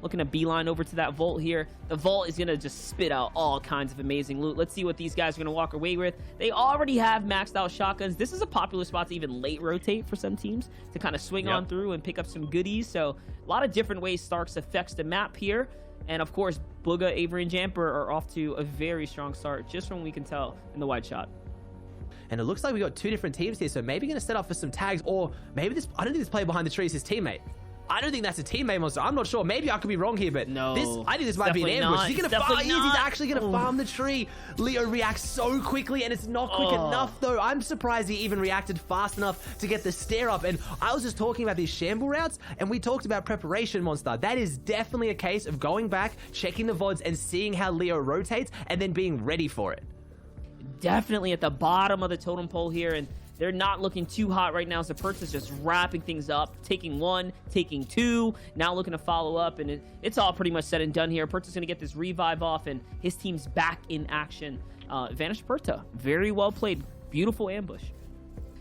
looking to beeline over to that vault here. The vault is going to just spit out all kinds of amazing loot. Let's see what these guys are going to walk away with. They already have maxed out shotguns. This is a popular spot to even late rotate for some teams to kind of swing on through and pick up some goodies. So a lot of different ways Starks affects the map here. And of course, Booga, Avery, and Jamper are off to a very strong start, just from what we can tell in the wide shot. And it looks like we got two different teams here, so maybe going to set up for some tags, or maybe this, I don't think this player behind the tree is his teammate. I don't think that's a teammate, Monster. I'm not sure. Maybe I could be wrong here, but I think this might be an ambush. He's going to farm. He's actually going to farm the tree. Leo reacts so quickly, and it's not quick enough, though. I'm surprised he even reacted fast enough to get the stare up. And I was just talking about these shamble routes, and we talked about preparation, Monster. That is definitely a case of going back, checking the VODs, and seeing how Leo rotates, and then being ready for it. Definitely at the bottom of the totem pole here, and they're not looking too hot right now. Zaperts is just wrapping things up, taking one, taking two, now looking to follow up, and it's all pretty much said and done here. Perta's going to get this revive off, and his team's back in action. Advantage Perta. Very well played. Beautiful ambush.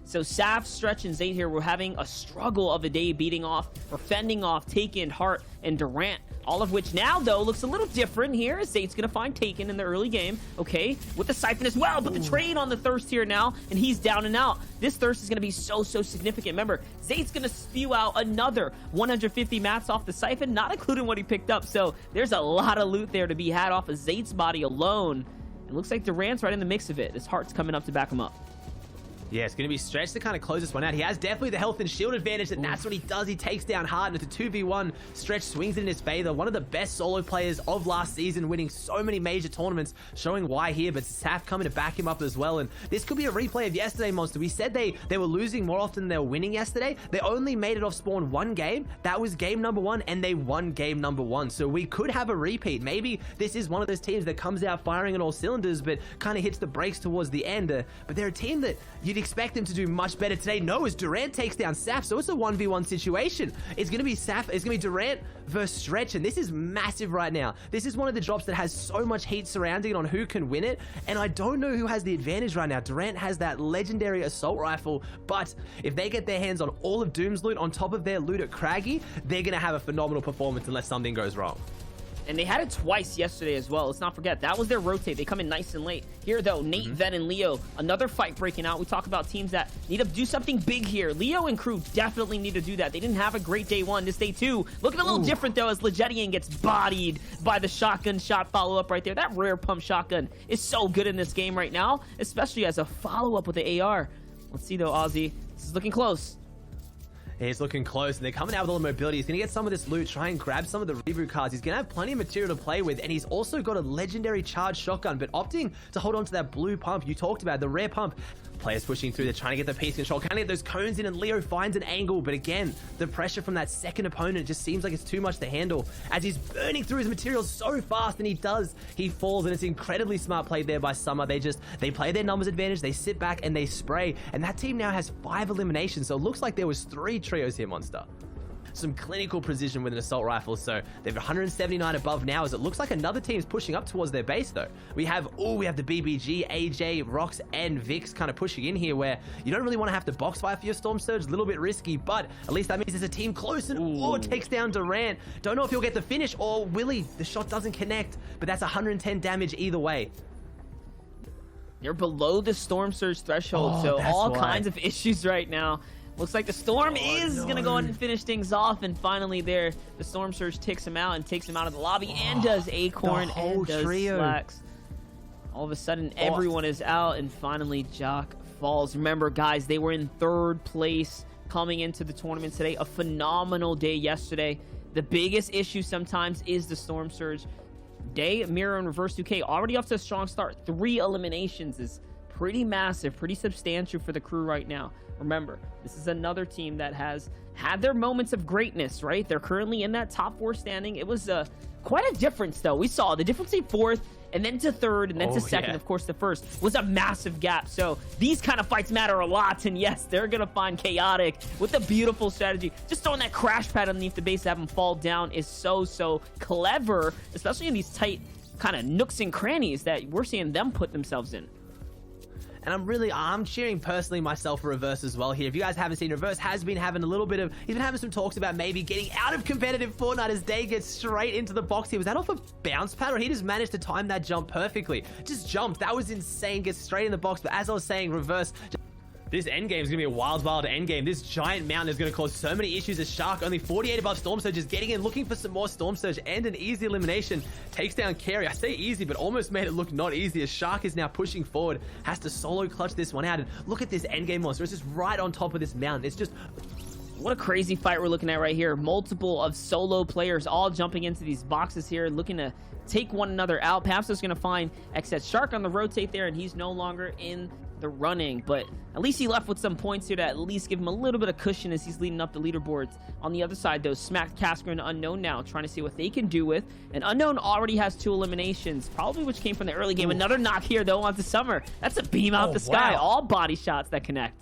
So Saf, Stretch, and Zayt here were having a struggle of a day, beating off or fending off Taken, Hart, and Durant. All of which now, though, looks a little different here. Zayt's going to find Taken in the early game. Okay, with the Siphon as well, but the trade on the Thirst here now, and he's down and out. This Thirst is going to be so significant. Remember, Zayt's going to spew out another 150 mats off the Siphon, not including what he picked up. So there's a lot of loot there to be had off of Zayt's body alone. It looks like Durant's right in the mix of it. His Heart's coming up to back him up. Yeah, it's going to be Stretch to kind of close this one out. He has definitely the health and shield advantage, and that's what he does. He takes down Hart, and it's a 2v1. Stretch swings it in his favor. One of the best solo players of last season, winning so many major tournaments, showing why here, but Saf coming to back him up as well. And this could be a replay of yesterday, Monster. We said they were losing more often than they were winning yesterday. They only made it off spawn one game. That was game number one, and they won game number one. So we could have a repeat. Maybe this is one of those teams that comes out firing on all cylinders, but kind of hits the brakes towards the end. But they're a team that you'd expect them to do much better today. No, as Durant takes down Saf, so it's a 1v1 situation. It's going to be Saf, it's going to be Durant versus Stretch, and this is massive right now. This is one of the drops that has so much heat surrounding it on who can win it, and I don't know who has the advantage right now. Durant has that legendary assault rifle, but if they get their hands on all of Doom's loot on top of their loot at Craggy, they're going to have a phenomenal performance unless something goes wrong. And they had it twice yesterday as well. Let's not forget, that was their rotate. They come in nice and late. Here, though, Nate, Ven, and Leo, another fight breaking out. We talk about teams that need to do something big here. Leo and crew definitely need to do that. They didn't have a great day one. This day two, looking a little different, though, as Legetian gets bodied by the shotgun shot follow-up right there. That rare pump shotgun is so good in this game right now, especially as a follow-up with the AR. Let's see, though, Aussie. This is looking close. He's looking close, and they're coming out with all the mobility. He's going to get some of this loot, try and grab some of the reboot cards. He's going to have plenty of material to play with, and he's also got a legendary charged shotgun, but opting to hold on to that blue pump you talked about, the rare pump. Players pushing through, they're trying to get the piece control, trying to get those cones in, and Leo finds an angle, but again, the pressure from that second opponent just seems like it's too much to handle as he's burning through his materials so fast, and he falls, and it's incredibly smart played there by Summer. They play their numbers advantage, they sit back, and they spray, and that team now has 5 eliminations, so it looks like there was 3 trios here, Monster. Some clinical precision with an assault rifle, so they've 179 above now, as it looks like another team's pushing up towards their base, though. We have the BBG, AJ, Rox, and Vix kind of pushing in here, where you don't really want to have to box fight for your Storm Surge. A little bit risky, but at least that means there's a team close, and takes down Durant. Don't know if he'll get the finish, or will he? The shot doesn't connect, but that's 110 damage either way. They're below the Storm Surge threshold, so all kinds of issues right now. Looks like the Storm is going to go ahead and finish things off, and finally there, the Storm Surge takes him out and takes him out of the lobby, and does Acorn, and does Slacks. All of a sudden, everyone is out, and finally Jock falls. Remember, guys, they were in 3rd place coming into the tournament today. A phenomenal day yesterday. The biggest issue sometimes is the Storm Surge. Day, Mirror, and Reverse 2K already off to a strong start. 3 eliminations is pretty massive, pretty substantial for the crew right now. Remember, this is another team that has had their moments of greatness, right? They're currently in that top 4 standing. It was quite a difference, though. We saw the difference in 4th, and then to 3rd, and then to 2nd. Of course, the 1st was a massive gap. So these kind of fights matter a lot, and yes, they're going to find Chaotic with a beautiful strategy. Just throwing that crash pad underneath the base to have him fall down is so clever, especially in these tight kind of nooks and crannies that we're seeing them put themselves in. And I'm cheering personally myself for Reverse as well here. If you guys haven't seen, Reverse has been having he's been having some talks about maybe getting out of competitive Fortnite as Day gets straight into the box here. Was that off a bounce pad, or he just managed to time that jump perfectly? Just jumped. That was insane. Gets straight in the box. But as I was saying, Reverse... This endgame is going to be a wild endgame. This giant mountain is going to cause so many issues as Shark, only 48 above Storm Surge, is getting in, looking for some more Storm Surge and an easy elimination. Takes down Carry. I say easy, but almost made it look not easy as Shark is now pushing forward. Has to solo clutch this one out. And look at this endgame monster. It's just right on top of this mountain. It's just... What a crazy fight we're looking at right here. Multiple of solo players all jumping into these boxes here, looking to take one another out. Papsto's going to find excess Shark on the rotate there, and he's no longer in the running, but at least he left with some points here to at least give him a little bit of cushion as he's leading up the leaderboards. On the other side, though, Smack, Casker, and Unknown now trying to see what they can do with, and Unknown already has 2 eliminations, probably which came from the early game. Ooh. Another knock here, though, onto Summer. That's a beam out the sky. Wow. All body shots that connect.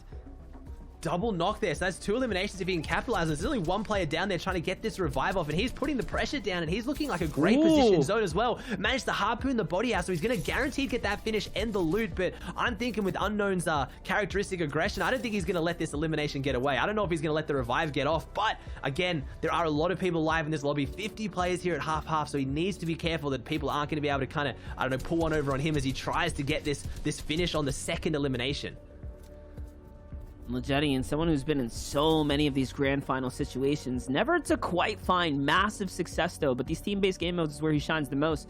Double knock there, so that's 2 eliminations if he can capitalize. There's only 1 player down there trying to get this revive off, and he's putting the pressure down, and he's looking like a great position zone as well. Managed to harpoon the body out, so he's going to guaranteed get that finish and the loot, but I'm thinking with Unknown's characteristic aggression, I don't think he's going to let this elimination get away. I don't know if he's going to let the revive get off, but again, there are a lot of people live in this lobby, 50 players here at half, so he needs to be careful that people aren't going to be able to kind of, I don't know, pull one over on him as he tries to get this finish on the second elimination. Legetian, someone who's been in so many of these grand final situations, never to quite find massive success though, but these team-based game modes is where he shines the most.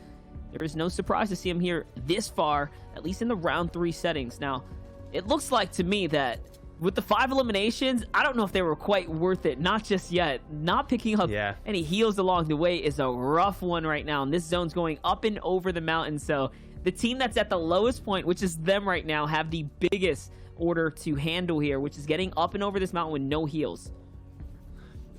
There is no surprise to see him here this far, at least in the round 3 settings. Now, it looks like to me that with the 5 eliminations, I don't know if they were quite worth it. Not just yet. Not picking up any heals along the way is a rough one right now, and this zone's going up and over the mountain, so the team that's at the lowest point, which is them right now, have the biggest order to handle here, which is getting up and over this mountain with no heals.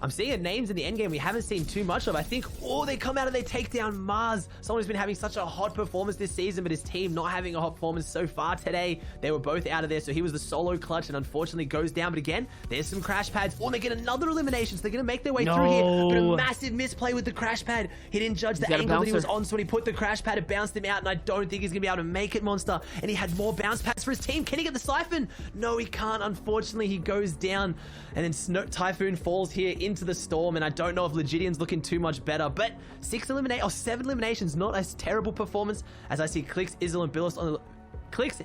I'm seeing names in the endgame we haven't seen too much of. I think, they come out and they take down Mars. Someone who's been having such a hot performance this season, but his team not having a hot performance so far today. They were both out of there, so he was the solo clutch and unfortunately goes down. But again, there's some crash pads. They get another elimination, so they're going to make their way through here. But a massive misplay with the crash pad. He didn't judge the angle that he was on, so when he put the crash pad, it bounced him out, and I don't think he's going to be able to make it, Monster. And he had more bounce pads for his team. Can he get the siphon? No, he can't. Unfortunately, he goes down, and then Typhoon falls here into the storm, and I don't know if Legitian's looking too much better, but 7 eliminations, not a terrible performance, as I see Clicks, Izzle, and Billist on the... Clicks,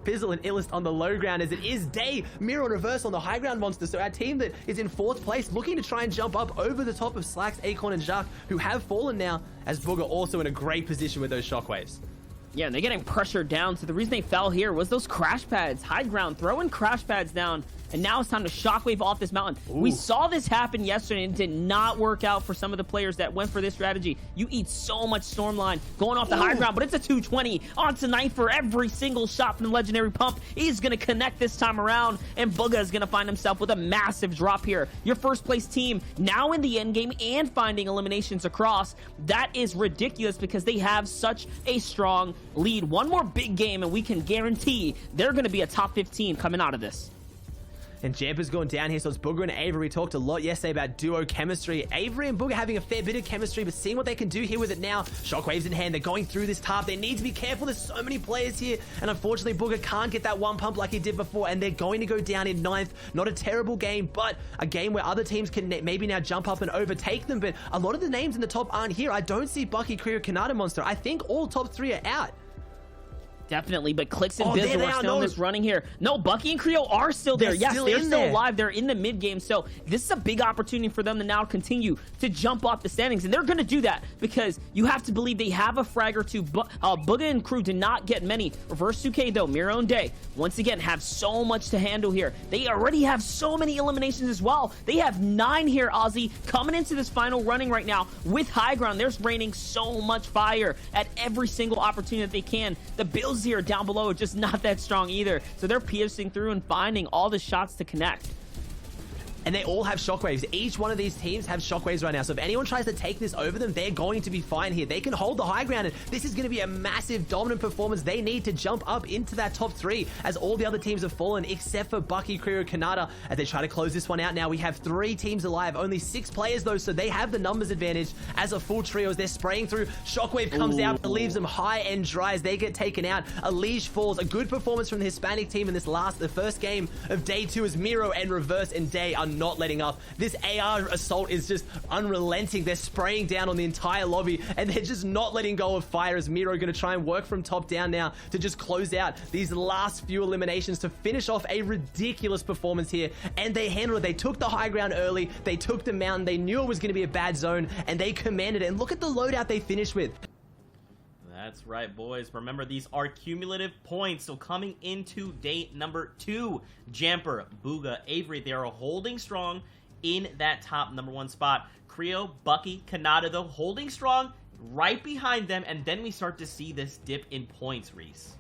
Bizzle, and Illest on the low ground, as it is Day, Mirror, and Reverse on the high ground, Monster. So our team that is in 4th place, looking to try and jump up over the top of Slacks, Acorn, and Jacques, who have fallen now, as Booger also in a great position with those shockwaves. Yeah, and they're getting pressured down, so the reason they fell here was those crash pads. High ground, throwing crash pads down, and now it's time to shockwave off this mountain. Ooh. We saw this happen yesterday, and it did not work out for some of the players that went for this strategy. You eat so much Stormline going off the high ground, but it's a 220 on tonight for every single shot from the Legendary Pump. He's going to connect this time around, and Booga is going to find himself with a massive drop here. Your first place team now in the endgame and finding eliminations across. That is ridiculous because they have such a strong lead. One more big game, and we can guarantee they're going to be a top 15 coming out of this. And Jamper's going down here, so it's Booger and Avery. We talked a lot yesterday about duo chemistry. Avery and Booger having a fair bit of chemistry, but seeing what they can do here with it now. Shockwaves in hand, they're going through this tarp. They need to be careful. There's so many players here, and unfortunately, Booger can't get that one pump like he did before, and they're going to go down in 9th. Not a terrible game, but a game where other teams can maybe now jump up and overtake them, but a lot of the names in the top aren't here. I don't see Bucky, Creo, Kanata, Monster. I think all top 3 are out. Definitely, but Clicks and Bizzle are still in this running here. No, Bucky and Creo are still there. Yes, they're still alive. They're in the mid game, so this is a big opportunity for them to now continue to jump off the standings, and they're going to do that because you have to believe they have a frag or two. Booga and Crew did not get many. Reverse 2K, though, Miro and Day, once again, have so much to handle here. They already have so many eliminations as well. They have 9 here, Aussie, coming into this final running right now with high ground. They're raining so much fire at every single opportunity that they can. The Bills here down below are just not that strong either, so they're piercing through and finding all the shots to connect. and they all have shockwaves. Each one of these teams have shockwaves right now, so if anyone tries to take this over them, they're going to be fine here. They can hold the high ground, and this is going to be a massive dominant performance. They need to jump up into that top 3 as all the other teams have fallen except for Bucky, Creo, Kanata as they try to close this one out. Now we have 3 teams alive, only 6 players though, so they have the numbers advantage as a full trio as they're spraying through. Shockwave comes out, but leaves them high and dry as they get taken out. Elige falls. A good performance from the Hispanic team in the first game of day 2 as Miro and Reverse and Day are not letting up. This AR assault is just unrelenting. They're spraying down on the entire lobby and they're just not letting go of fire as Miro going to try and work from top down now to just close out these last few eliminations to finish off a ridiculous performance here. And they handled it. They took the high ground early. They took the mountain. They knew it was going to be a bad zone and they commanded it. And look at the loadout they finished with. That's right, boys. Remember, these are cumulative points. So coming into day number 2, Jamper, Booga, Avery, they are holding strong in that top number 1 spot. Creo, Bucky, Kanata, though, holding strong right behind them. And then we start to see this dip in points, Reese.